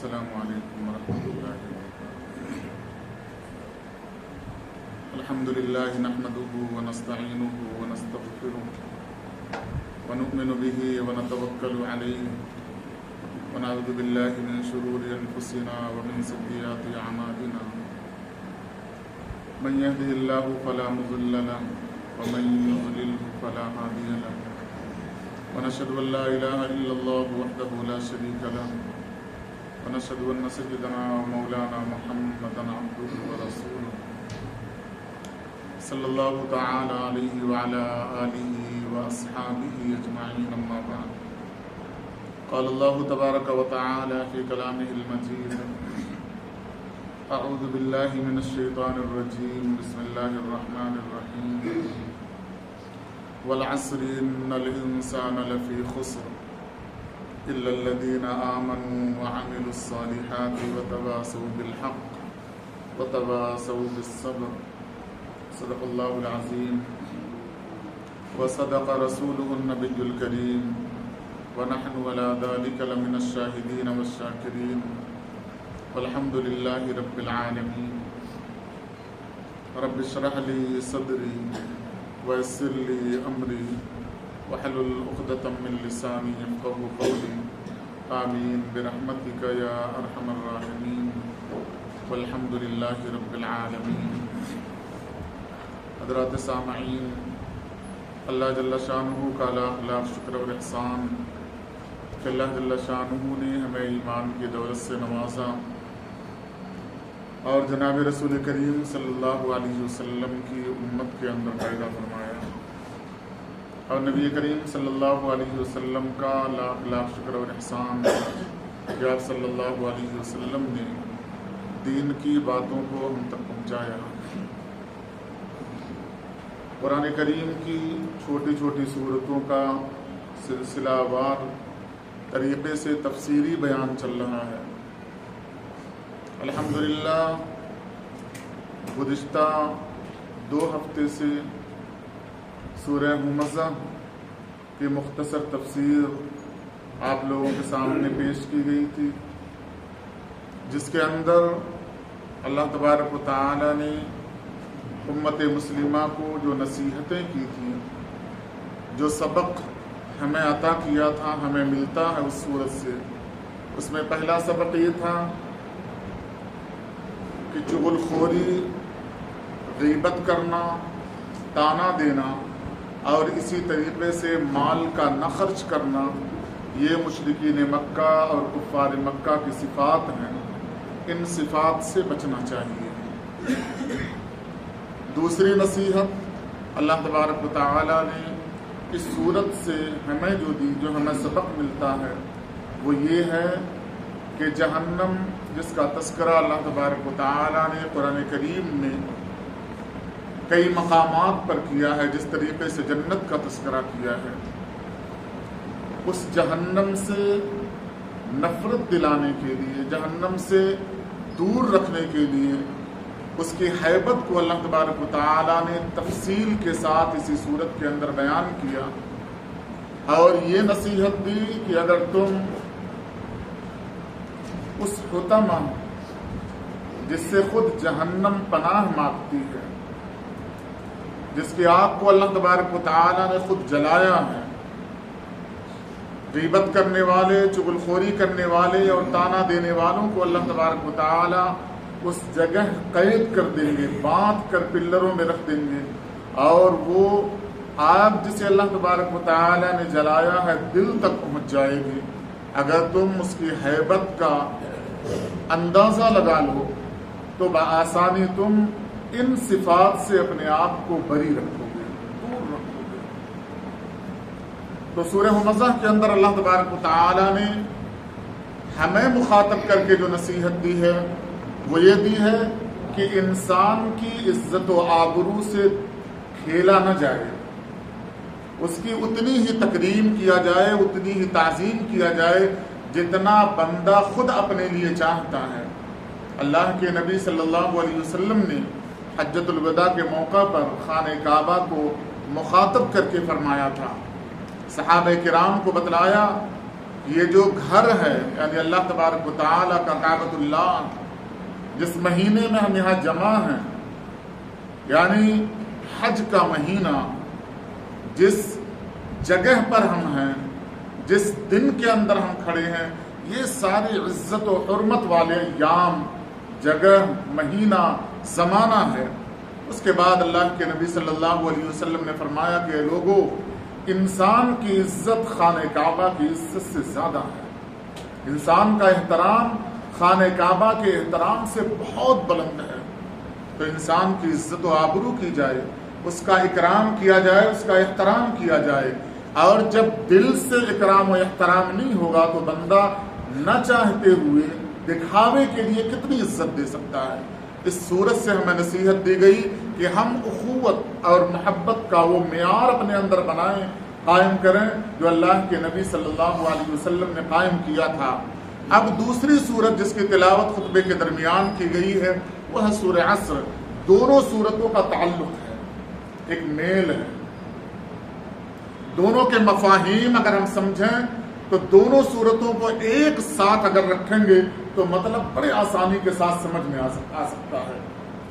السلام علیکم ورحمۃ اللہ وبرکاتہ۔ الحمد للہ نحمده ونستعینه ونستغفره ونؤمن به ونتوکل علیہ ونعوذ باللہ من شرور انفسنا ومن سیئات اعمالنا من يهده اللہ فلا مضل له ومن يضلل فلا هادی له ونشهد ان لا الہ الا اللہ وحدہ لا شریک له ونشهد ان سیدنا ومولانا محمدا عبده ورسوله صلی اللہ تعالی علیہ وعلى آلہ واصحابہ اجمعین، اما بعد۔ قال اللہ تبارک وتعالی فی کلامہ المجید: اعوذ باللہ من الشیطان الرجیم، بسم اللہ الرحمن الرحیم۔ والعصر ان الانسان لفی خسر الا الذین آمنوا وعملوا الصالحات وتواصوا بالحق وتواصوا بالصبر، صدق اللہ العظیم وصدق رسولہ النبی الکریم ونحن علی ذلک لمن الشاہدین والشاکرین والحمد للہ رب العالمین۔ رب اشرح لی صدری ویسر لی امری واحلل عقدۃ من لسانی یفقہوا قولی، آمین برحمتک یا ارحم الراحمین والحمد للہ رب العالمین۔ حضرات سامعین، اللہ جل شانہ کا لاکھ لاکھ شکر اور احسان کہ اللہ جل شانہ نے ہمیں ایمان کی دولت سے نوازا اور جناب رسول کریم صلی اللہ علیہ وسلم کی امت کے اندر پیدا فرمایا، اور نبی کریم صلی اللہ علیہ وسلم کا لاکھ لاکھ شکر اور احسان کہ آپ صلی اللہ علیہ وسلم نے دین کی باتوں کو ہم تک پہنچایا۔ قرآن کریم کی چھوٹی چھوٹی صورتوں کا سلسلہ وار طریقے سے تفسیری بیان چل رہا ہے۔ الحمدللہ گزشتہ 2 ہفتے سے سورہ ہمزہ کی مختصر تفسیر آپ لوگوں کے سامنے پیش کی گئی تھی، جس کے اندر اللہ تبارک و تعالی نے امت مسلمہ کو جو نصیحتیں کی تھیں، جو سبق ہمیں عطا کیا تھا، ہمیں ملتا ہے اس صورت سے، اس میں پہلا سبق یہ تھا کہ چغل خوری، غیبت کرنا، تانا دینا اور اسی طریقے سے مال کا نہ خرچ کرنا، یہ مشرکین مکہ اور کفار مکہ کی صفات ہیں، ان صفات سے بچنا چاہیے۔ دوسری نصیحت اللہ تبارک و تعالی نے اس صورت سے ہمیں جو دی، جو ہمیں سبق ملتا ہے، وہ یہ ہے کہ جہنم جس کا تذکرہ اللہ تبارک و تعالی نے قرآن کریم میں کئی مقامات پر کیا ہے، جس طریقے سے جنت کا تذکرہ کیا ہے، اس جہنم سے نفرت دلانے کے لیے، جہنم سے دور رکھنے کے لیے اس کی ہیبت کو اللہ تبارک و تعالی نے تفصیل کے ساتھ اسی صورت کے اندر بیان کیا، اور یہ نصیحت دی کہ اگر تم اس حطمہ جس سے خود جہنم پناہ مانگتی ہے، جس کی آگ کو اللہ تبارک و تعالی نے خود جلایا ہے، غیبت کرنے والے، چغل خوری کرنے والے اور تانا دینے والوں کو اللہ تبارک و تعالی اس جگہ قید کر دیں گے، باندھ کر پلروں میں رکھ دیں گے، اور وہ آگ جسے اللہ تبارک و تعالی نے جلایا ہے دل تک پہنچ جائے گی۔ اگر تم اس کی ہیبت کا اندازہ لگا لو تو بآسانی تم ان صفات سے اپنے آپ کو بری رکھو گے، دور رکھو گے۔ تو سورہ ہمزہ کے اندر اللہ تبارک و تعالی نے ہمیں مخاطب کر کے جو نصیحت دی ہے وہ یہ دی ہے کہ انسان کی عزت و آبرو سے کھیلا نہ جائے، اس کی اتنی ہی تکریم کیا جائے، اتنی ہی تعظیم کیا جائے جتنا بندہ خود اپنے لیے چاہتا ہے۔ اللہ کے نبی صلی اللہ علیہ وسلم نے حجۃ الوداع کے موقع پر خانہ کعبہ کو مخاطب کر کے فرمایا تھا، صحابہ کرام کو بتلایا یہ جو گھر ہے یعنی اللہ تبارک و تعالیٰ کا کعبۃ اللہ، جس مہینے میں ہم یہاں جمع ہیں، یعنی حج کا مہینہ، جس جگہ پر ہم ہیں، جس دن کے اندر ہم کھڑے ہیں، یہ ساری عزت و حرمت والے ایام، جگہ، مہینہ، زمانہ ہے۔ اس کے بعد اللہ کے نبی صلی اللہ علیہ وسلم نے فرمایا کہ لوگوں، انسان کی عزت خانہ کعبہ کی عزت سے زیادہ ہے۔ انسان کا احترام خانہ کعبہ کے احترام سے بہت بلند ہے، تو انسان کی عزت و آبرو کی جائے، اس کا اکرام کیا جائے، اس کا احترام کیا جائے۔ اور جب دل سے اکرام و احترام نہیں ہوگا تو بندہ نہ چاہتے ہوئے دکھاوے کے لیے کتنی عزت دے سکتا ہے۔ اس صورت سے ہمیں نصیحت دی گئی کہ ہم اخوت اور محبت کا وہ معیار اپنے اندر بنائیں، قائم کریں جو اللہ کے نبی صلی اللہ علیہ وسلم نے قائم کیا تھا۔ اب دوسری سورت جس کی تلاوت خطبے کے درمیان کی گئی ہے وہ ہے سورہ عصر۔ دونوں سورتوں کا تعلق ہے، ایک میل ہے، دونوں کے مفاہیم اگر ہم سمجھیں تو دونوں صورتوں کو ایک ساتھ اگر رکھیں گے تو مطلب بڑے آسانی کے ساتھ سمجھ میں آ سکتا ہے۔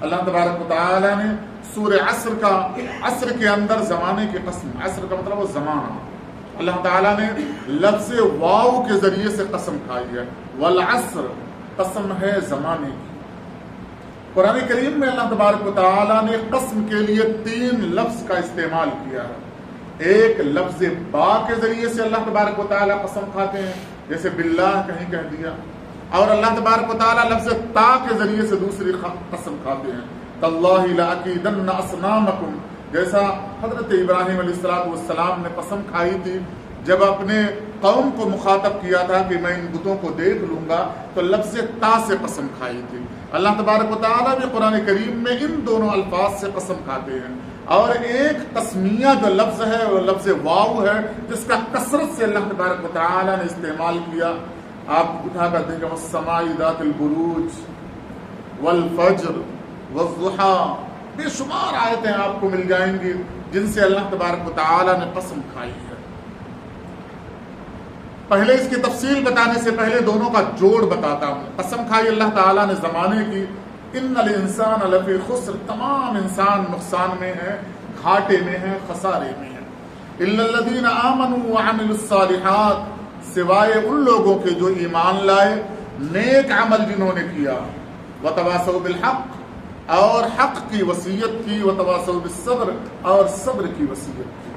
اللہ تبارک و تعالی نے سورہ عصر کا، عصر کے اندر زمانے کی قسم، عصر کا مطلب وہ زمانہ، اللہ تعالیٰ نے لفظ واو کے ذریعے سے قسم کھائی ہے، والعصر، قسم ہے زمانے کی۔ قرآن کریم میں اللہ تبارک و تعالیٰ نے قسم کے لیے 3 لفظ کا استعمال کیا ہے۔ ایک لفظ با کے ذریعے سے اللہ تبارک و تعالیٰ قسم کھاتے ہیں، جیسے باللہ کہیں کہہ دیا، اور اللہ تبارک و تعالیٰ لفظ تا کے ذریعے سے دوسری قسم کھاتے ہیں، تاللہ لأکیدن اصنامکم، جیسا حضرت ابراہیم علیہ السلام نے قسم کھائی تھی جب اپنے قوم کو مخاطب کیا تھا کہ میں ان بتوں کو دیکھ لوں گا، تو لفظ تا سے قسم کھائی تھی۔ اللہ تبارک و تعالیٰ بھی قرآن کریم میں ان دونوں الفاظ سے قسم کھاتے ہیں۔ اور ایک تسمیہ جو لفظ ہے وہ لفظ واو ہے، جس کا کثرت سے اللہ تبارک و تعالیٰ نے استعمال کیا۔ آپ اٹھا کر دیکھیں، والسماء ذات البروج والفجر والضحیٰ، بے شمار آیتیں آپ کو مل جائیں گی جن سے اللہ تبارک و تعالیٰ نے قسم کھائی ہے۔ پہلے اس کی تفصیل بتانے سے پہلے دونوں کا جوڑ بتاتا ہوں۔ قسم کھائی اللہ تعالیٰ نے زمانے کی، ان الانسان لفی خسر، تمام انسان نقصان میں ہے، گھاٹے میں ہے، خسارے میں ہے، الا الذین آمنوا وعملوا الصالحات، سوائے ان لوگوں کے جو ایمان لائے، نیک عمل جنہوں نے کیا، وتواصوا بالحق، اور حق کی وصیت کی، وتواصوا بالصبر، اور صبر کی وصیت کی۔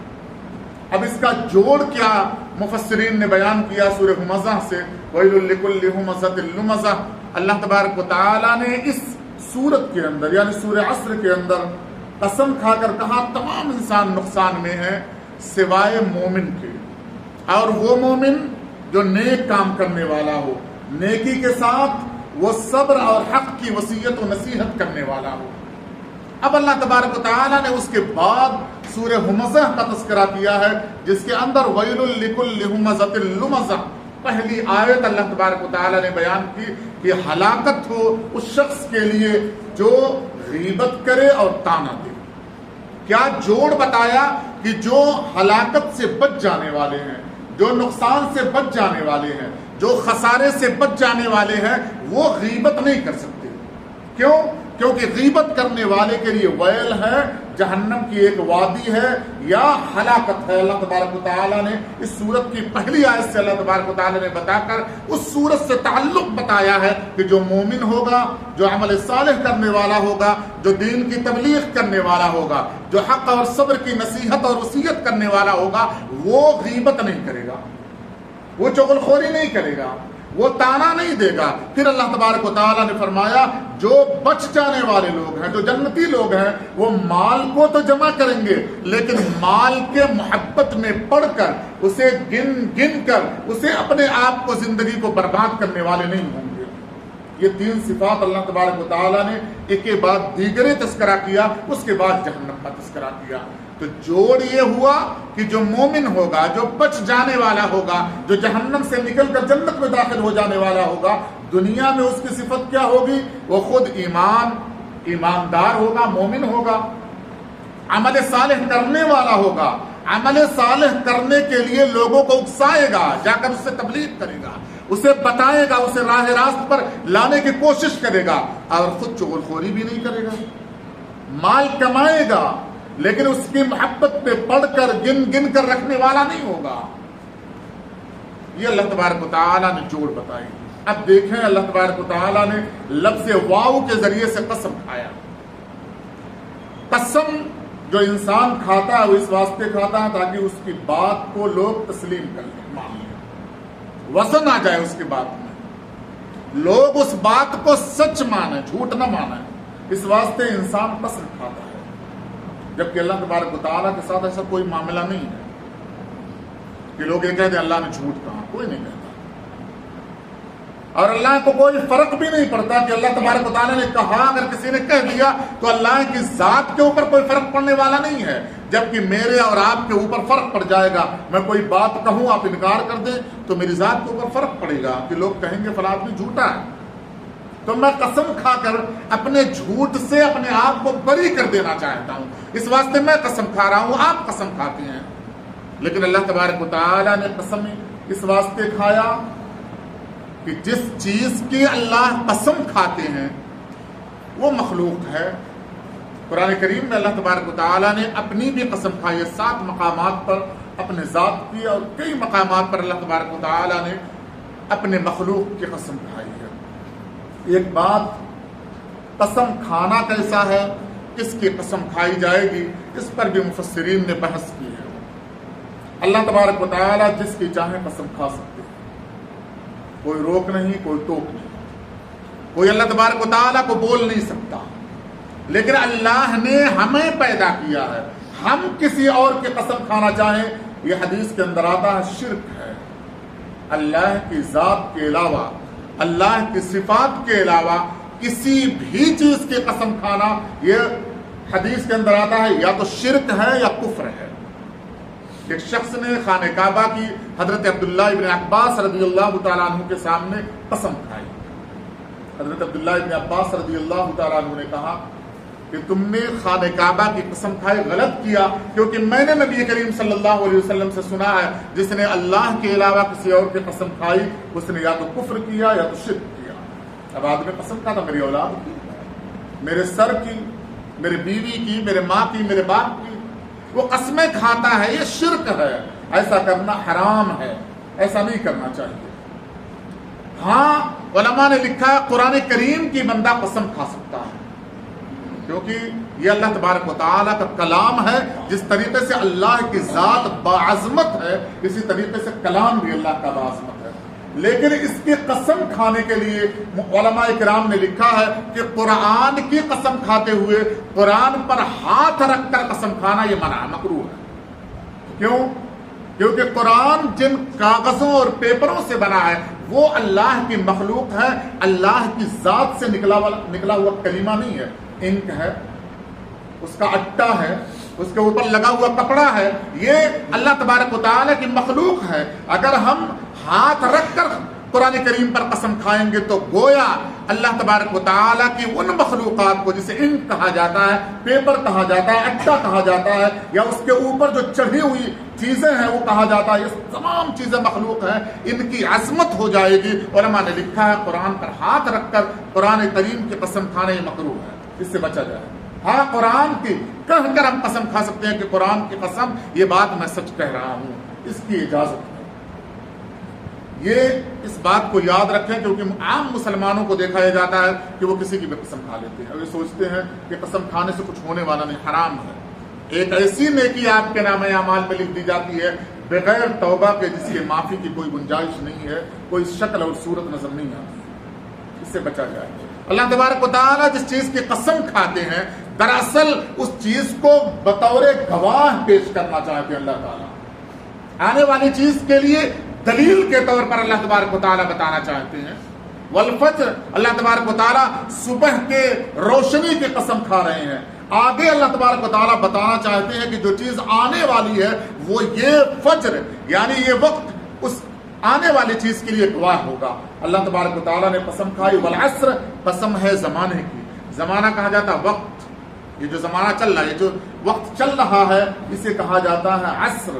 اب اس کا جوڑ کیا مفسرین نے بیان کیا سورہ ہمزہ سے، وَيْلٌ لِكُلِّ هُمَزَةٍ لُمَزَةٍ۔ اللہ تبارک و تعالیٰ نے اس سورت کے اندر یعنی سورہ عصر کے اندر قسم کھا کر کہا تمام انسان نقصان میں ہے سوائے مومن کے، اور وہ مومن جو نیک کام کرنے والا ہو، نیکی کے ساتھ وہ صبر اور حق کی وصیت و نصیحت کرنے والا ہو۔ اب اللہ تبارک و تعالیٰ نے اس کے بعد سورہ ہمزہ کا تذکرہ کیا ہے، جس کے اندر ویل لکل ہمزۃ لمزہ، پہلی آیت اللہ تبارک و تعالیٰ نے بیان کی کہ ہلاکت ہو اس شخص کے لیے جو غیبت کرے اور طعنہ دے۔ کیا جوڑ بتایا کہ جو ہلاکت سے بچ جانے والے ہیں، جو نقصان سے بچ جانے والے ہیں، جو خسارے سے بچ جانے والے ہیں، وہ غیبت نہیں کر سکتے۔ کیوں؟ کیونکہ غیبت کرنے والے کے لیے ویل ہے، جہنم کی ایک وادی ہے یا ہلاکت ہے۔ اللہ تبارک و تعالیٰ نے اس سورت کی پہلی آیت سے اللہ تبارک و تعالیٰ نے بتا کر اس سورت سے تعلق بتایا ہے کہ جو مومن ہوگا، جو عمل صالح کرنے والا ہوگا، جو دین کی تبلیغ کرنے والا ہوگا، جو حق اور صبر کی نصیحت اور وصیت کرنے والا ہوگا، وہ غیبت نہیں کرے گا، وہ چغل خوری نہیں کرے گا، وہ طعنہ نہیں دے گا۔ پھر اللہ تبارک و تعالیٰ نے فرمایا جو بچ جانے والے لوگ ہیں، جو جنتی لوگ ہیں، وہ مال کو تو جمع کریں گے لیکن مال کے محبت میں پڑ کر اسے گن گن کر اسے اپنے آپ کو زندگی کو برباد کرنے والے نہیں ہوں گے۔ یہ 3 صفات اللہ تبارک و تعالیٰ نے ایک کے بعد دیگرے تذکرہ کیا، اس کے بعد جہنم کا تذکرہ کیا۔ تو جوڑ یہ ہوا کہ جو مومن ہوگا، جو بچ جانے والا ہوگا، جو جہنم سے نکل کر جنت میں داخل ہو جانے والا ہوگا، دنیا میں اس کی صفت کیا ہوگی؟ وہ خود ایماندار ہوگا، مومن ہوگا، عمل صالح کرنے والا ہوگا، عمل صالح کرنے کے لیے لوگوں کو اکسائے گا، جا کر اس سے تبلیغ کرے گا، اسے بتائے گا، اسے راہ راست پر لانے کی کوشش کرے گا، اور خود چغل خوری بھی نہیں کرے گا، مال کمائے گا لیکن اس کی محبت پہ پڑھ کر گن گن کر رکھنے والا نہیں ہوگا۔ یہ اللہ تبارک و تعالیٰ نے جوڑ بتائی۔ اب دیکھیں اللہ تبارک و تعالیٰ نے لفظ واو کے ذریعے سے قسم کھایا۔ قسم جو انسان کھاتا ہے وہ اس واسطے کھاتا ہے تاکہ اس کی بات کو لوگ تسلیم کر لیں، مان لیں، وزن آ جائے اس کی بات میں، لوگ اس بات کو سچ مانیں، جھوٹ نہ مانیں، اس واسطے انسان قسم کھاتا ہے۔ جبکہ اللہ تبارک و تعالیٰ کے ساتھ ایسا کوئی معاملہ نہیں ہے کہ لوگ یہ کہتے ہیں اللہ نے جھوٹ کہا، کوئی نہیں کہتا، اور اللہ کو کوئی فرق بھی نہیں پڑتا کہ اللہ تبارک و تعالیٰ نے کہا، اگر کسی نے کہہ دیا تو اللہ کی ذات کے اوپر کوئی فرق پڑنے والا نہیں ہے، جبکہ میرے اور آپ کے اوپر فرق پڑ جائے گا۔ میں کوئی بات کہوں، آپ انکار کر دیں تو میری ذات کے اوپر فرق پڑے گا کہ لوگ کہیں گے فلاں آدمی جھوٹا ہے، تو میں قسم کھا کر اپنے جھوٹ سے اپنے آپ کو بری کر دینا چاہتا ہوں، اس واسطے میں قسم کھا رہا ہوں، آپ قسم کھاتے ہیں۔ لیکن اللہ تبارک و تعالیٰ نے قسم اس واسطے کھایا کہ جس چیز کی اللہ قسم کھاتے ہیں وہ مخلوق ہے۔ قرآن کریم میں اللہ تبارک و تعالیٰ نے اپنی بھی قسم کھائی ہے، 7 مقامات پر اپنے ذات کی، اور کئی مقامات پر اللہ تبارک و تعالیٰ نے اپنے مخلوق کی قسم کھائی ہے۔ ایک بات، قسم کھانا کیسا ہے، کس کی قسم کھائی جائے گی، اس پر بھی مفسرین نے بحث کی ہے۔ اللہ تبارک و تعالیٰ جس کی چاہے قسم کھا سکتے ہیں، کوئی روک نہیں، کوئی ٹوک نہیں، کوئی اللہ تبارک و تعالیٰ کو بول نہیں سکتا، لیکن اللہ نے ہمیں پیدا کیا ہے، ہم کسی اور کی قسم کھانا چاہیں، یہ حدیث کے اندر آتا ہے، شرک ہے۔ اللہ کی ذات کے علاوہ، اللہ کی صفات کے علاوہ کسی بھی چیز کی قسم کھانا، یہ حدیث کے اندر آتا ہے، یا تو شرک ہے یا کفر ہے۔ ایک شخص نے خانہ کعبہ کی حضرت عبداللہ ابن عباس رضی اللہ تعالیٰ عنہ کے سامنے قسم کھائی۔ حضرت عبداللہ ابن عباس رضی اللہ تعالیٰ عنہ نے کہا کہ تم نے خانہ کعبہ کی قسم کھائی، غلط کیا، کیونکہ میں نے نبی کریم صلی اللہ علیہ وسلم سے سنا ہے جس نے اللہ کے علاوہ کسی اور کی قسم کھائی اس نے یا تو کفر کیا یا تو شرک کیا۔ اب آدمی قسم کھاتا میری اولاد کی، میرے سر کی، میرے بیوی کی، میرے ماں کی، میرے باپ کی، وہ قسمیں کھاتا ہے، یہ شرک ہے، ایسا کرنا حرام ہے، ایسا نہیں کرنا چاہیے۔ ہاں علماء نے لکھا ہے قرآن کریم کی بندہ قسم کھا سکتا ہے، کیونکہ یہ اللہ تبارک و تعالیٰ کا کلام ہے، جس طریقے سے اللہ کی ذات باعظمت ہے اسی طریقے سے کلام بھی اللہ کا باعظمت ہے۔ لیکن اس کی قسم کھانے کے لیے علماء کرام نے لکھا ہے کہ قرآن کی قسم کھاتے ہوئے قرآن پر ہاتھ رکھ کر قسم کھانا یہ منع، مکروہ ہے۔ کیوں؟ کیونکہ قرآن جن کاغذوں اور پیپروں سے بنا ہے وہ اللہ کی مخلوق ہے، اللہ کی ذات سے نکلا ہوا کلمہ نہیں ہے، انک ہے، اس کا اٹا ہے، اس کے اوپر لگا ہوا کپڑا ہے، یہ اللہ تبارک و تعالیٰ کی مخلوق ہے۔ اگر ہم ہاتھ رکھ کر قرآن کریم پر قسم کھائیں گے تو گویا اللہ تبارک و تعالیٰ کی ان مخلوقات کو جسے انک کہا جاتا ہے، پیپر کہا جاتا ہے، اٹا کہا جاتا ہے، یا اس کے اوپر جو چڑھی ہوئی چیزیں ہیں وہ کہا جاتا ہے، یہ تمام چیزیں مخلوق ہیں، ان کی عظمت ہو جائے گی۔ علماء نے لکھا ہے قرآن پر ہاتھ رکھ کر قرآن کریم کی قسم کھانا یہ مکروہ ہے، اس سے بچا جائے۔ ہاں قرآن کی کہہ کر ہم قسم کھا سکتے ہیں کہ قرآن کی قسم یہ بات میں سچ کہہ رہا ہوں، اس کی اجازت ہے۔ یہ اس بات کو یاد رکھیں، کیونکہ عام مسلمانوں کو دیکھا یہ جاتا ہے کہ وہ کسی کی بھی قسم کھا لیتے ہیں اور یہ سوچتے ہیں کہ قسم کھانے سے کچھ ہونے والا نہیں، حرام ہے۔ ایک ایسی نیکی آپ کے نام اعمال میں لکھ دی جاتی ہے بغیر توبہ کے جس کی معافی کی کوئی گنجائش نہیں ہے، کوئی شکل اور صورت نظر نہیں آتی، اس سے بچا جائے۔ اللہ تبارک و تعالیٰ جس چیز کی قسم کھاتے ہیں دراصل اس چیز کو بطور گواہ پیش کرنا چاہتے ہیں اللہ تعالیٰ، آنے والی چیز کے لیے دلیل کے طور پر اللہ تبارک و تعالیٰ بتانا چاہتے ہیں۔ والفجر، اللہ تبارک و تعالیٰ صبح کے روشنی کی قسم کھا رہے ہیں، آگے اللہ تبارک و تعالیٰ بتانا چاہتے ہیں کہ جو چیز آنے والی ہے وہ یہ فجر یعنی یہ وقت اس آنے والی چیز کے لیے گواہ ہوگا۔ اللہ تبارک و تعالیٰ نے قسم کھائی، والعصر، قسم ہے زمانے کی، زمانہ کہا جاتا وقت، یہ جو زمانہ چل رہا ہے، یہ جو وقت چل رہا ہے، اسے کہا جاتا ہے عصر۔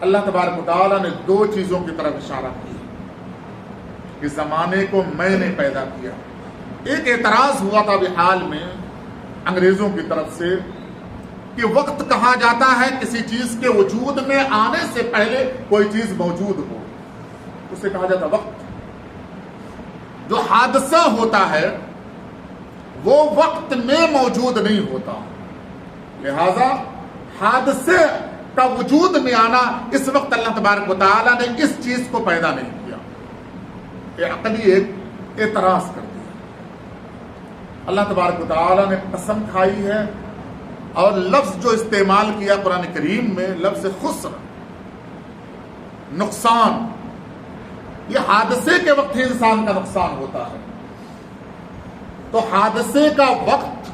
اللہ تبارک و تعالیٰ نے دو چیزوں کی طرف اشارہ کیا کہ زمانے کو میں نے پیدا کیا۔ ایک اعتراض ہوا تھا بحال میں انگریزوں کی طرف سے کہ وقت کہا جاتا ہے کسی چیز کے وجود میں آنے سے پہلے کوئی چیز موجود ہو، اسے کہا جاتا وقت۔ جو حادثہ ہوتا ہے وہ وقت میں موجود نہیں ہوتا، لہذا حادثے کا وجود میں آنا، اس وقت اللہ تبارک و تعالیٰ نے اس چیز کو پیدا نہیں کیا۔ یہ عقلی ایک اعتراض کر دیا۔ اللہ تبارک و تعالیٰ نے قسم کھائی ہے اور لفظ جو استعمال کیا قرآن کریم میں، لفظ خسر، نقصان، یہ حادثے کے وقت ہی انسان کا نقصان ہوتا ہے۔ تو حادثے کا وقت،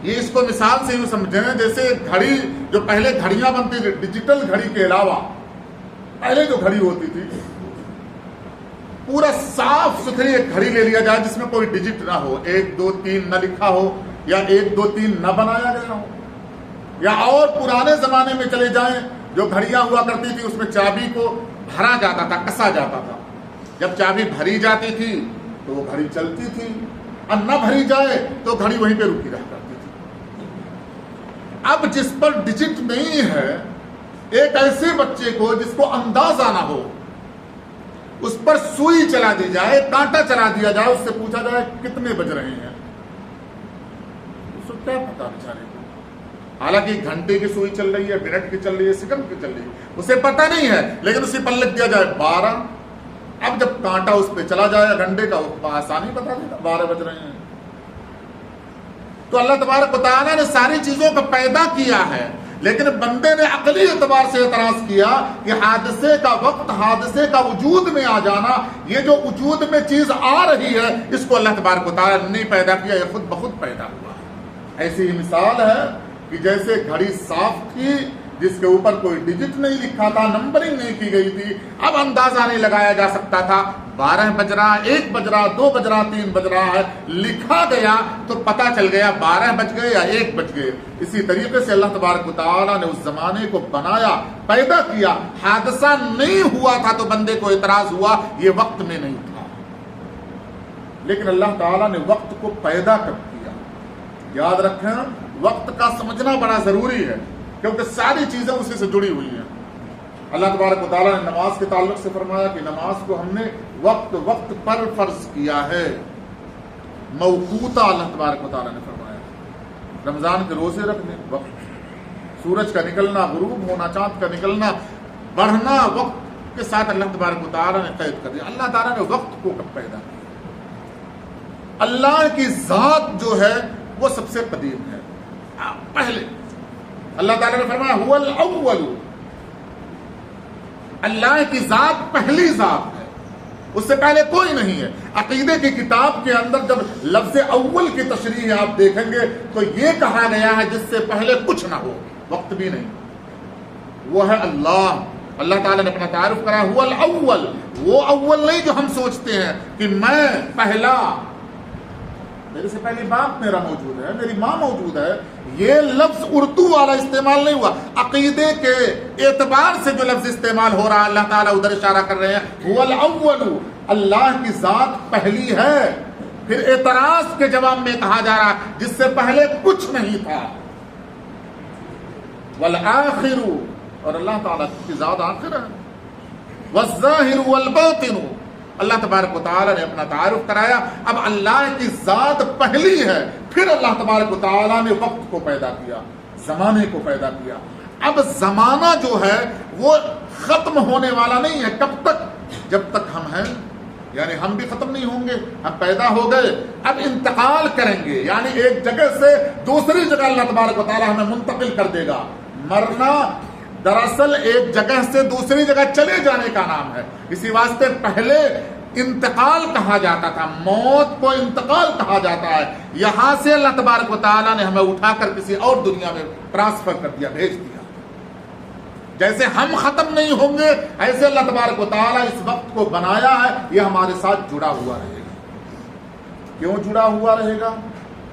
یہ اس کو مثال سے یوں سمجھیں جیسے گھڑی، جو پہلے گھڑیاں بنتی تھی ڈیجیٹل گھڑی کے علاوہ، پہلے جو گھڑی ہوتی تھی پورا صاف ستھری ایک گھڑی لے لیا جائے جس میں کوئی ڈیجٹ نہ ہو، 1 2 3 نہ لکھا ہو یا 1 2 3 نہ بنایا گیا ہو، یا اور پرانے زمانے میں چلے جائیں جو گھڑیاں ہوا کرتی تھی اس میں چابی کو بھرا جاتا تھا، کسا جاتا تھا، جب چابی بھری جاتی تھی تو وہ گھڑی چلتی تھی، اور نہ بھری جائے تو گھڑی وہیں پہ رکی رہ کرتی تھی۔ اب جس پر ڈیجٹ نہیں ہے، ایک ایسے بچے کو جس کو اندازہ نہ ہو، اس پر سوئی چلا دی جائے، کانٹا چلا دیا جائے، اس سے پوچھا جائے کتنے بج رہے ہیں، اس کو کیا پتا بیچارے کو؟ حالانکہ گھنٹے کی سوئی چل رہی ہے، منٹ کی چل رہی ہے، سیکنڈ کی چل رہی ہے، اسے پتا نہیں ہے، لیکن اسی پر لکھ دیا جائے 12۔ اب جب کانٹا اس پہ چلا جائے گھنٹے کا، وہ آسانی بتا دے گا 12 بج رہے ہیں۔ تو اللہ تبارک و تعالیٰ نے ساری چیزوں کو پیدا کیا ہے، لیکن بندے نے عقلی اعتبار سے اعتراض کیا کہ حادثے کا وقت، حادثے کا وجود میں آ جانا، یہ جو وجود میں چیز آ رہی ہے اس کو اللہ تبارک و تعالیٰ نے نہیں پیدا کیا، یہ خود بخود پیدا ہوا ہے۔ ایسی ہی مثال ہے کہ جیسے گھڑی صاف تھی جس کے اوپر کوئی ڈیجٹ نہیں لکھا تھا، نمبرنگ نہیں کی گئی تھی، اب اندازہ نہیں لگایا جا سکتا تھا 12 بج رہا، 1 بج رہا، 2 بج رہا، 3 بج رہا ہے، لکھا گیا تو پتا چل گیا 12 بج گئے یا 1 بج گئے۔ اسی طریقے سے اللہ تبارک و تعالیٰ نے اس زمانے کو بنایا، پیدا کیا، حادثہ نہیں ہوا تھا تو بندے کو اعتراض ہوا یہ وقت میں نہیں تھا، لیکن اللہ تعالیٰ نے وقت کو پیدا کر دیا۔ یاد رکھیں وقت کا سمجھنا بڑا ضروری ہے کیونکہ ساری چیزیں اسی سے جڑی ہوئی ہیں۔ اللہ تبارک و تعالیٰ نے نماز کے تعلق سے فرمایا کہ نماز کو ہم نے وقت وقت پر فرض کیا ہے، موقوتا اللہ تبارک و تعالیٰ نے فرمایا۔ رمضان کے روزے رکھنے وقت، سورج کا نکلنا، غروب ہونا، چاند کا نکلنا، بڑھنا وقت کے ساتھ اللہ تبارک و تعالیٰ نے قید کر دیا۔ اللہ تعالیٰ نے وقت کو کب پیدا کیا؟ اللہ کی ذات جو ہے وہ سب سے قدیم ہے، پہلے اللہ تعالیٰ نے فرمایا هو الاول، اللہ کی ذات پہلی ذات ہے، اس سے پہلے کوئی نہیں ہے۔ عقیدے کی کتاب کے اندر جب لفظ اول کی تشریح آپ دیکھیں گے تو یہ کہا گیا ہے جس سے پہلے کچھ نہ ہو، وقت بھی نہیں، وہ ہے اللہ۔ اللہ تعالیٰ نے اپنا تعارف کرا هو الاول، وہ اول نہیں جو ہم سوچتے ہیں کہ میں پہلا، میرے سے پہلے باپ میرا موجود ہے، میری ماں موجود ہے، یہ لفظ اردو والا استعمال نہیں ہوا۔ عقیدے کے اعتبار سے جو لفظ استعمال ہو رہا ہے اللہ تعالیٰ ادھر اشارہ کر رہے ہیں هو الاول، اللہ کی ذات پہلی ہے۔ پھر اعتراض کے جواب میں کہا جا رہا جس سے پہلے کچھ نہیں تھا، والآخر، اور اللہ تعالیٰ کی ذات آخر ہے، والظاہر والباطن، اللہ تبارک و تعالیٰ نے اپنا تعارف کرایا۔ اب اللہ کی ذات پہلی ہے، پھر اللہ تبارک و تعالیٰ نے وقت کو پیدا کیا، زمانے کو پیدا کیا۔ اب زمانہ جو ہے وہ ختم ہونے والا نہیں ہے، کب تک؟ جب تک ہم ہیں، یعنی ہم بھی ختم نہیں ہوں گے، ہم پیدا ہو گئے، اب انتقال کریں گے، یعنی ایک جگہ سے دوسری جگہ اللہ تبارک و تعالیٰ ہمیں منتقل کر دے گا۔ مرنا دراصل ایک جگہ سے دوسری جگہ چلے جانے کا نام ہے، اسی واسطے پہلے انتقال کہا جاتا تھا، موت کو انتقال کہا جاتا ہے۔ یہاں سے اللہ تبارک و تعالیٰ نے ہمیں اٹھا کر کسی اور دنیا میں ٹرانسفر کر دیا، بھیج دیا۔ جیسے ہم ختم نہیں ہوں گے ایسے اللہ تبارک و تعالیٰ اس وقت کو بنایا ہے، یہ ہمارے ساتھ جڑا ہوا رہے گا۔ کیوں جڑا ہوا رہے گا؟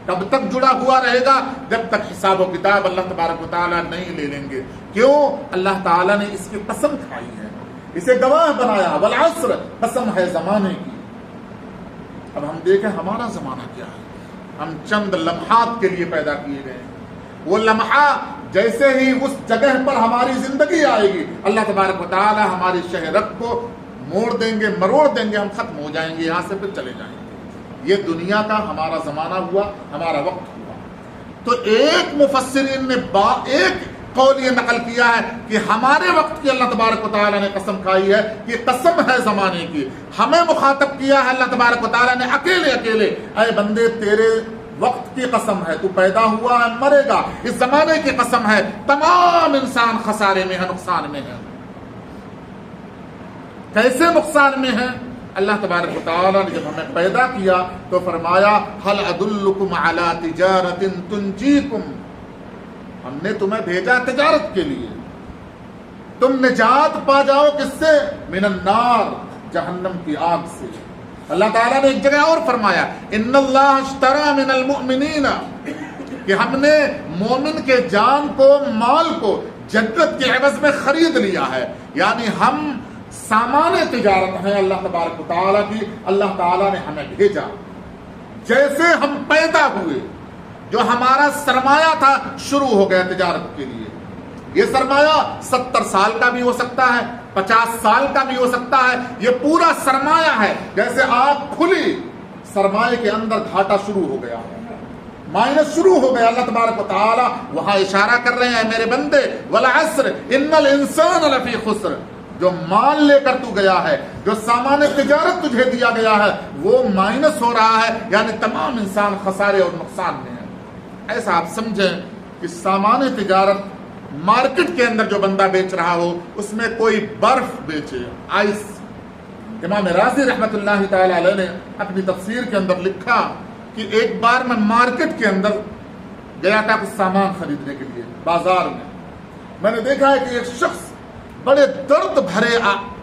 کب تک جڑا ہوا رہے گا؟ جب تک حساب و کتاب اللہ تبارک و تعالیٰ نہیں لے لیں گے. کیوں؟ اللہ تعالیٰ نے اس کی قسم کھائی ہے، اسے گواہ بنایا. والعصر، قسم ہے زمانے کی. اب ہم دیکھیں ہمارا زمانہ کیا ہے. ہم چند لمحات کے لیے پیدا کیے گئے ہیں. وہ لمحہ جیسے ہی اس جگہ پر ہماری زندگی آئے گی، اللہ تبارک و تعالیٰ ہماری شہرت کو موڑ دیں گے، مروڑ دیں گے، ہم ختم ہو جائیں گے، یہاں سے پھر چلے جائیں گے. یہ دنیا کا ہمارا زمانہ ہوا، ہمارا وقت ہوا. تو ایک مفسرین نے ایک قول یہ نقل کیا ہے کہ ہمارے وقت کی اللہ تبارک و تعالیٰ نے قسم کھائی ہے کہ قسم ہے زمانے کی. ہمیں مخاطب کیا ہے اللہ تبارک و تعالیٰ نے اکیلے اکیلے، اے بندے تیرے وقت کی قسم ہے، تو پیدا ہوا ہے، مرے گا. اس زمانے کی قسم ہے، تمام انسان خسارے میں ہے، نقصان میں ہے. کیسے نقصان میں ہے؟ اللہ تبارک و تعالیٰ نے جب ہمیں پیدا کیا تو فرمایا هل ادلکم علی تجارت تنجیکم، ہم نے تمہیں بھیجا تجارت کے لیے، تم نجات پا جاؤ کس سے؟ من النار، جہنم کی آگ سے. اللہ تعالیٰ نے ایک جگہ اور فرمایا ان اللہ اشترى من المؤمنین، کہ ہم نے مومن کے جان کو، مال کو جنت کے عوض میں خرید لیا ہے. یعنی ہم سامان تجارت ہیں اللہ تبارک و تعالیٰ کی. اللہ تعالیٰ نے ہمیں بھیجا. جیسے ہم پیدا ہوئے، جو ہمارا سرمایہ تھا شروع ہو گیا تجارت کے لیے. یہ سرمایہ 70 سال کا بھی ہو سکتا ہے، 50 سال کا بھی ہو سکتا ہے. یہ پورا سرمایہ ہے. جیسے آگ کھلی، سرمایہ کے اندر گھاٹا شروع ہو گیا، مائنس شروع ہو گیا. اللہ تبارک و تعالیٰ وہاں اشارہ کر رہے ہیں میرے بندے والعصر ان الانسان لفی خسر. جو مال لے کر تو گیا ہے، جو سامان تجارت تجھے دیا گیا ہے، وہ مائنس ہو رہا ہے. یعنی تمام انسان خسارے اور نقصان میں ہے. ایسا آپ سمجھیں کہ سامان تجارت مارکیٹ کے اندر جو بندہ بیچ رہا ہو، اس میں کوئی برف بیچے، آئس. امام راضی رحمت اللہ تعالی علیہ نے اپنی تفسیر کے اندر لکھا کہ ایک بار میں مارکیٹ کے اندر گیا تھا کچھ سامان خریدنے کے لیے بازار میں نے دیکھا ہے کہ ایک شخص بڑے درد بھرے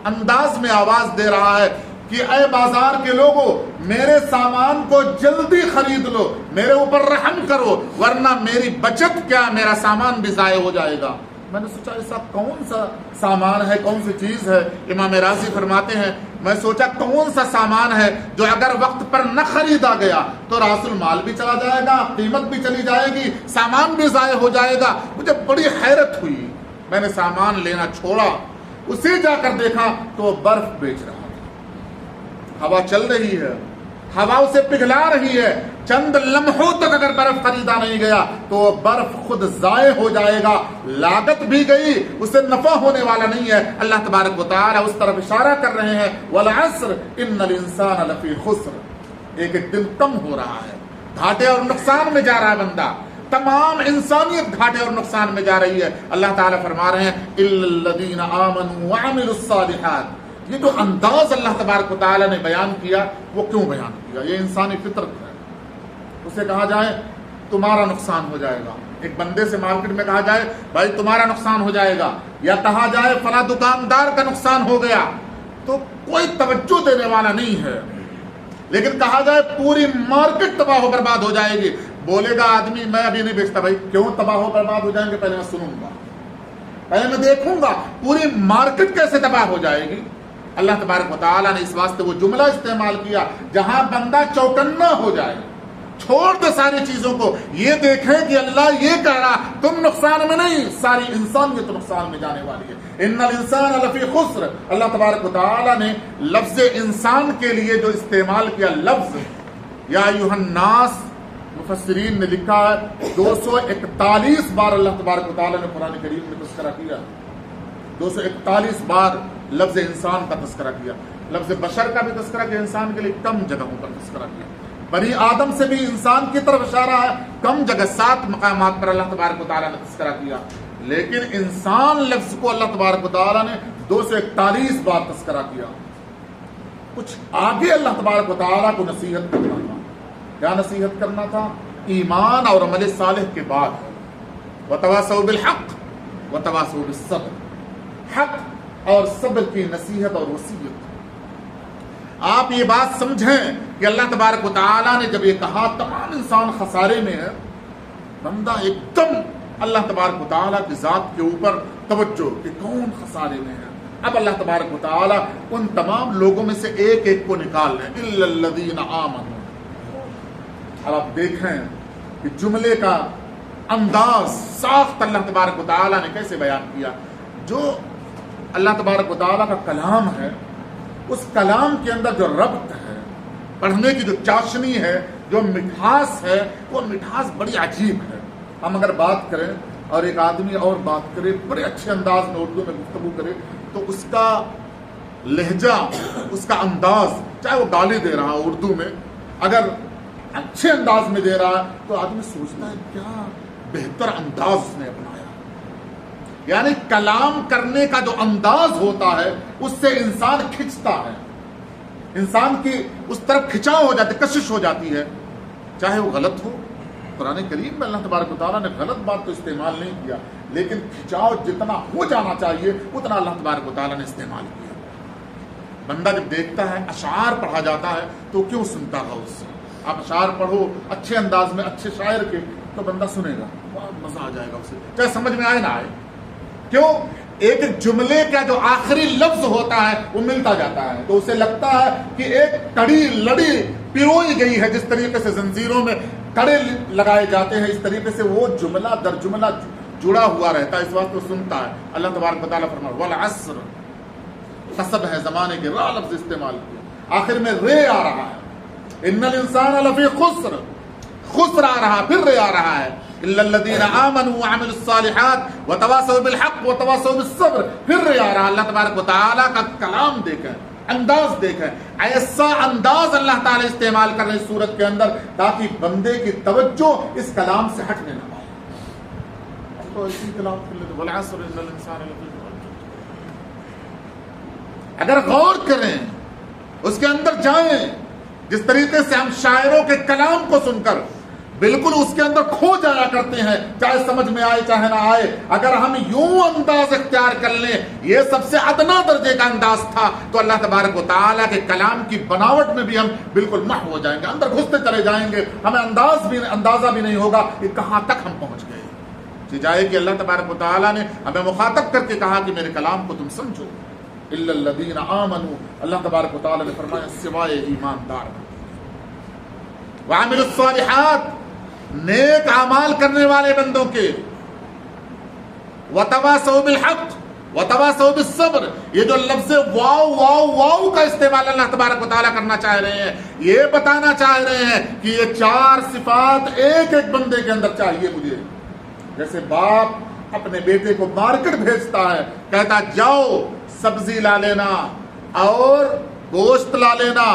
انداز میں آواز دے رہا ہے کہ اے بازار کے لوگوں، میرے سامان کو جلدی خرید لو، میرے اوپر رحم کرو، ورنہ میری بچت کیا، میرا سامان بھی ضائع ہو جائے گا. میں نے سوچا ایسا کون سا سامان ہے، کون سی چیز ہے؟ امام راضی فرماتے ہیں میں سوچا کون سا سامان ہے جو اگر وقت پر نہ خریدا گیا تو راس المال بھی چلا جائے گا، قیمت بھی چلی جائے گی، سامان بھی ضائع ہو جائے گا. مجھے بڑی حیرت ہوئی. میں نے سامان لینا چھوڑا. اسے جا کر دیکھا تو وہ برف بیچ رہا تھا. ہوا چل رہی ہے، ہوا اسے پگھلا رہی ہے. چند لمحوں تک اگر برف خریدا نہیں گیا تو وہ برف خود ضائع ہو جائے گا، لاگت بھی گئی، اسے نفع ہونے والا نہیں ہے. اللہ تبارک و تعالی اس طرف اشارہ کر رہے ہیں والعصر ان الانسان لفی خسر. ایک ایک دن کم ہو رہا ہے، گھاٹے اور نقصان میں جا رہا ہے بندہ. تمام انسانیت گھاٹے اور نقصان میں جا رہی ہے. اللہ تعالیٰ فرما رہے ہیں الا الذین آمنوا وعملوا الصالحات. یہ جو انداز اللہ تبارک و تعالیٰ نے بیان کیا، وہ کیوں بیان کیا؟ یہ انسانی فطرت ہے. اسے کہا جائے تمہارا نقصان ہو جائے گا، ایک بندے سے مارکیٹ میں کہا جائے بھائی تمہارا نقصان ہو جائے گا، یا کہا جائے فلاں دکاندار کا نقصان ہو گیا، تو کوئی توجہ دینے والا نہیں ہے. لیکن کہا جائے پوری مارکیٹ تباہ و برباد ہو جائے گی، بولے گا آدمی میں ابھی نہیں بیچتا. بھائی کیوں تباہ و برباد ہو جائیں گے؟ پہلے میں سنوں گا، پہلے میں دیکھوں گا پوری مارکیٹ کیسے تباہ ہو جائے گی. اللہ تبارک و تعالیٰ نے اس واسطے وہ جملہ استعمال کیا جہاں بندہ چوکنا ہو جائے، چھوڑ دے ساری چیزوں کو، یہ دیکھیں کہ اللہ یہ کہہ رہا تم نقصان میں نہیں، ساری انسانیت نقصان میں جانے والی ہے. ان الانسان لفی خسر. اللہ تبارک و تعالیٰ نے لفظ انسان کے لیے جو استعمال کیا لفظ یا ایھا الناس، مفسرین نے لکھا ہے 241 بار اللہ تبارک و تعالیٰ نے قرآن کریم میں تذکرہ کیا. 241 بار لفظ انسان کا تذکرہ کیا. لفظ بشر کا بھی تذکرہ کیا، انسان کے لیے کم جگہوں پر تذکرہ کیا. بنی آدم سے بھی انسان کی طرف اشارہ ہے، کم جگہ 7 مقامات پر اللہ تبارک و تعالیٰ نے تذکرہ کیا. لیکن انسان لفظ کو اللہ تبارک و تعالیٰ نے 241 بار تذکرہ کیا. کچھ آگے اللہ تبارک و تعالیٰ کو نصیحت کرنا تھا. کیا نصیحت کرنا تھا؟ ایمان اور عمل صالح کے بعد وتواصوا بالحق وتواصوا بالصبر. حق اور صبر کی نصیحت اور وصیت. آپ یہ بات سمجھیں کہ اللہ تبارک و تعالیٰ نے جب یہ کہا تمام انسان خسارے میں ہے، بندہ ایک دم اللہ تبارک و تعالیٰ کی ذات کے اوپر توجہ کہ کون خسارے میں ہے۔ اب اللہ تبارک و تعالیٰ ان تمام لوگوں میں سے ایک ایک کو نکال لیں، الا الذین آمنوا۔ اب آپ دیکھیں کہ جملے کا انداز ساخت اللہ تبارک و تعالیٰ نے کیسے بیان کیا۔ جو اللہ تبارک و تعالیٰ کا کلام ہے، اس کلام کے اندر جو ربط ہے، پڑھنے کی جو چاشنی ہے، جو مٹھاس ہے، وہ مٹھاس بڑی عجیب ہے۔ ہم اگر بات کریں اور ایک آدمی اور بات کرے بڑے اچھے انداز میں اردو میں گفتگو کرے تو اس کا لہجہ، اس کا انداز، چاہے وہ گالی دے رہا اردو میں، اگر اچھے انداز میں دے رہا ہے تو آدمی سوچتا ہے کیا بہتر انداز اس نے اپنایا۔ یعنی کلام کرنے کا جو انداز ہوتا ہے اس سے انسان کھنچتا ہے، انسان کی اس طرف کھچاؤ ہو جاتی، کشش ہو جاتی ہے، چاہے وہ غلط ہو۔ قرآن کریم میں اللہ تبارک و تعالیٰ نے غلط بات تو استعمال نہیں کیا، لیکن کھچاؤ جتنا ہو جانا چاہیے اتنا اللہ تبارک و تعالیٰ نے استعمال کیا۔ بندہ جب دیکھتا ہے اشعار پڑھا جاتا ہے تو کیوں سنتا ہے اس سے؟ آپ اشعار پڑھو اچھے انداز میں، اچھے شاعر کے، تو بندہ سنے گا، بہت مزہ آ جائے گا اسے، چاہے سمجھ میں آئے نہ آئے۔ کیوں؟ ایک جملے کا جو آخری لفظ ہوتا ہے وہ ملتا جاتا ہے، تو اسے لگتا ہے کہ ایک کڑی لڑی پیروئی گئی ہے، جس طریقے سے زنجیروں میں کڑے لگائے جاتے ہیں، اس طریقے سے وہ جملہ در جملہ جڑا ہوا رہتا ہے، اس وقت وہ سنتا ہے۔ اللہ تبارک و تعالیٰ فرماتا ہے والعصر، قسم ہے زمانے کے، را لفظ استعمال کیا، آخر میں رے آ رہا ہے، ان الانسان لفی خسر، خسر آ رہا پھر رے آ رہا ہے، الا الذین آمنوا وعملوا الصالحات وتواصوا بالحق وتواصوا بالصبر، پھر رے آ رہا۔ اللہ تبارک و تعالیٰ کا کلام دیکھیں، انداز دیکھیں، ایسا انداز اللہ تعالیٰ استعمال کر رہے سورت کے اندر تاکہ بندے کی توجہ اس کلام سے ہٹنے نہ پائے۔ تو اسی کلام والعصر ان الانسان لفی خسر، اگر غور کریں اس کے اندر جائیں، جس طریقے سے ہم شاعروں کے کلام کو سن کر بالکل اس کے اندر کھو جایا کرتے ہیں، چاہے سمجھ میں آئے چاہے نہ آئے، اگر ہم یوں انداز اختیار کر لیں، یہ سب سے ادنا درجے کا انداز تھا، تو اللہ تبارک و تعالیٰ کے کلام کی بناوٹ میں بھی ہم بالکل محو ہو جائیں گے، اندر گھستے چلے جائیں گے، ہمیں اندازہ بھی نہیں ہوگا کہ کہاں تک ہم پہنچ گئے۔ سجائے کہ اللہ تبارک و تعالیٰ نے ہمیں مخاطب کر کے کہا کہ میرے کلام کو تم سمجھو، الا الذین آمنوا، اللہ تبارک و تعالیٰ نے فرمایا سوائے ایماندار وعملوا الصالحات، نیک اعمال کرنے والے بندوں کے، وتواصوا بالحق وتواصوا بالصبر، یہ جو لفظ واو واو واو کا استعمال اللہ تبارک و تعالیٰ کرنا چاہ رہے ہیں، یہ بتانا چاہ رہے ہیں کہ یہ چار صفات ایک ایک بندے کے اندر چاہیے مجھے۔ جیسے باپ اپنے بیٹے کو مارکیٹ بھیجتا ہے، کہتا جاؤ سبزی لا لینا اور گوشت لا لینا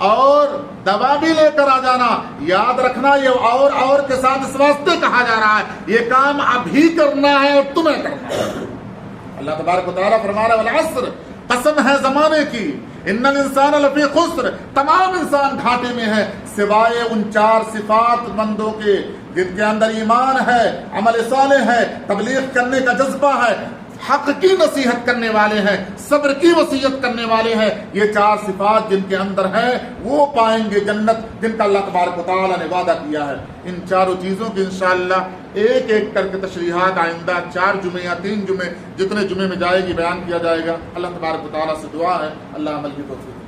اور دوا بھی لے کر آ جانا، یاد رکھنا یہ اور کے ساتھ اس واسطے کہا جا رہا ہے یہ کام ابھی کرنا ہے اور تمہیں کرنا ہے۔ اللہ تبارک و تعالیٰ فرما رہا ہے والعصر، قسم ہے زمانے کی، ان الانسان لفی خسر، تمام انسان گھاٹے میں ہے سوائے ان چار صفات بندوں کے جن کے اندر ایمان ہے، عمل صالح ہے، تبلیغ کرنے کا جذبہ ہے، حق کی نصیحت کرنے والے ہیں، صبر کی وصیت کرنے والے ہیں، یہ چار صفات جن کے اندر ہیں وہ پائیں گے جنت جن کا اللہ تبارک و تعالیٰ نے وعدہ کیا ہے۔ ان چاروں چیزوں کی انشاءاللہ ایک ایک کر کے تشریحات آئندہ 4 جمعے یا 3 جمعے جتنے جمعے میں جائے گی بیان کیا جائے گا۔ اللہ تبارک و تعالیٰ سے دعا ہے اللہ عمل کی توفیق